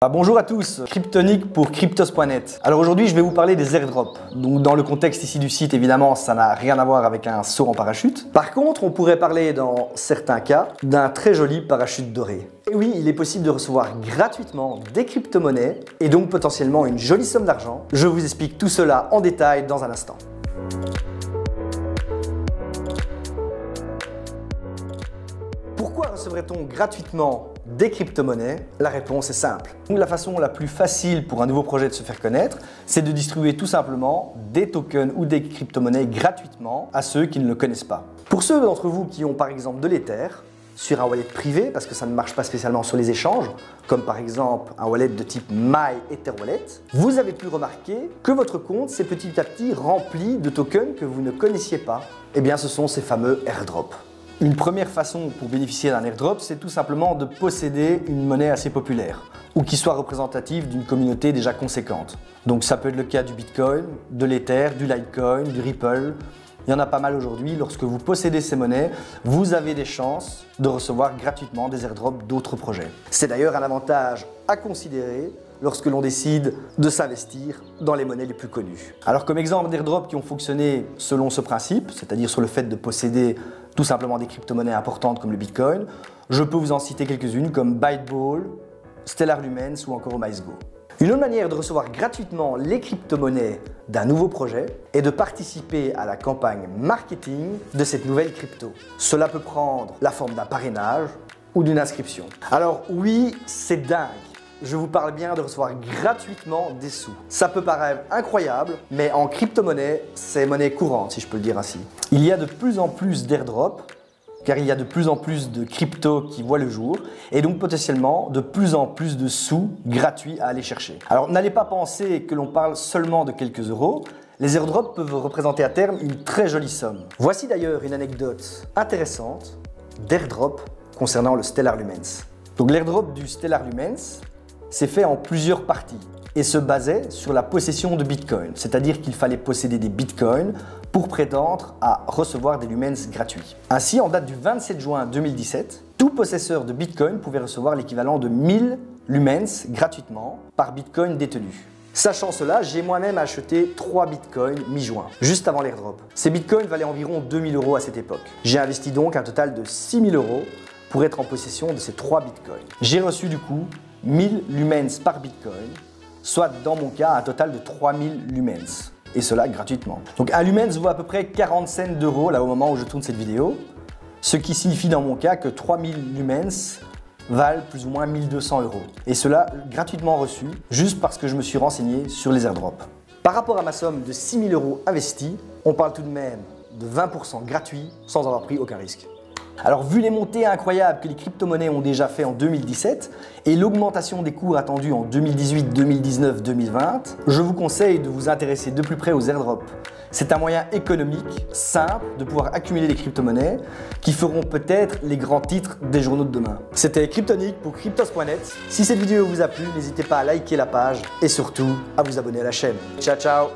Bonjour à tous, Cryptonic pour Cryptos.net. Alors aujourd'hui je vais vous parler des airdrops. Donc dans le contexte ici du site évidemment ça n'a rien à voir avec un saut en parachute. Par contre on pourrait parler dans certains cas d'un très joli parachute doré. Et oui, il est possible de recevoir gratuitement des crypto-monnaies et donc potentiellement une jolie somme d'argent. Je vous explique tout cela en détail dans un instant. Pourquoi recevrait-on gratuitement des crypto-monnaies? La réponse est simple. La façon la plus facile pour un nouveau projet de se faire connaître, c'est de distribuer tout simplement des tokens ou des crypto-monnaies gratuitement à ceux qui ne le connaissent pas. Pour ceux d'entre vous qui ont par exemple de l'Ether sur un wallet privé, parce que ça ne marche pas spécialement sur les échanges, comme par exemple un wallet de type MyEtherWallet, vous avez pu remarquer que votre compte s'est petit à petit rempli de tokens que vous ne connaissiez pas. Eh bien ce sont ces fameux airdrops. Une première façon pour bénéficier d'un airdrop, c'est tout simplement de posséder une monnaie assez populaire ou qui soit représentative d'une communauté déjà conséquente. Donc ça peut être le cas du Bitcoin, de l'Ether, du Litecoin, du Ripple. Il y en a pas mal aujourd'hui. Lorsque vous possédez ces monnaies, vous avez des chances de recevoir gratuitement des airdrops d'autres projets. C'est d'ailleurs un avantage à considérer lorsque l'on décide de s'investir dans les monnaies les plus connues. Alors comme exemple d'airdrops qui ont fonctionné selon ce principe, c'est-à-dire sur le fait de posséder tout simplement des crypto-monnaies importantes comme le Bitcoin, je peux vous en citer quelques-unes comme Byteball, Stellar Lumens ou encore OmiseGo. Une autre manière de recevoir gratuitement les crypto-monnaies d'un nouveau projet est de participer à la campagne marketing de cette nouvelle crypto. Cela peut prendre la forme d'un parrainage ou d'une inscription. Alors oui, c'est dingue. Je vous parle bien de recevoir gratuitement des sous. Ça peut paraître incroyable, mais en crypto-monnaie, c'est monnaie courante si je peux le dire ainsi. Il y a de plus en plus d'airdrops, car il y a de plus en plus de cryptos qui voient le jour, et donc potentiellement de plus en plus de sous gratuits à aller chercher. Alors n'allez pas penser que l'on parle seulement de quelques euros, les airdrops peuvent représenter à terme une très jolie somme. Voici d'ailleurs une anecdote intéressante d'airdrop concernant le Stellar Lumens. Donc l'airdrop du Stellar Lumens s'est fait en plusieurs parties et se basait sur la possession de Bitcoin, c'est-à-dire qu'il fallait posséder des Bitcoins pour prétendre à recevoir des Lumens gratuits. Ainsi, en date du 27 juin 2017, tout possesseur de Bitcoin pouvait recevoir l'équivalent de 1000 Lumens gratuitement par Bitcoin détenu. Sachant cela, j'ai moi-même acheté 3 Bitcoins mi-juin, juste avant l'airdrop. Ces Bitcoins valaient environ 2000 € à cette époque. J'ai investi donc un total de 6000 € pour être en possession de ces 3 Bitcoins. J'ai reçu du coup 1000 Lumens par Bitcoin, soit dans mon cas un total de 3000 Lumens, et cela gratuitement. Donc un Lumens vaut à peu près 40 cents d'euros là au moment où je tourne cette vidéo, ce qui signifie dans mon cas que 3000 Lumens valent plus ou moins 1200 €, et cela gratuitement reçu, juste parce que je me suis renseigné sur les airdrops. Par rapport à ma somme de 6000 € investie, on parle tout de même de 20% gratuit sans avoir pris aucun risque. Alors vu les montées incroyables que les crypto-monnaies ont déjà fait en 2017 et l'augmentation des cours attendus en 2018, 2019, 2020, je vous conseille de vous intéresser de plus près aux airdrops. C'est un moyen économique, simple, de pouvoir accumuler des crypto-monnaies qui feront peut-être les grands titres des journaux de demain. C'était Cryptonic pour Cryptos.net. Si cette vidéo vous a plu, n'hésitez pas à liker la page et surtout à vous abonner à la chaîne. Ciao ciao!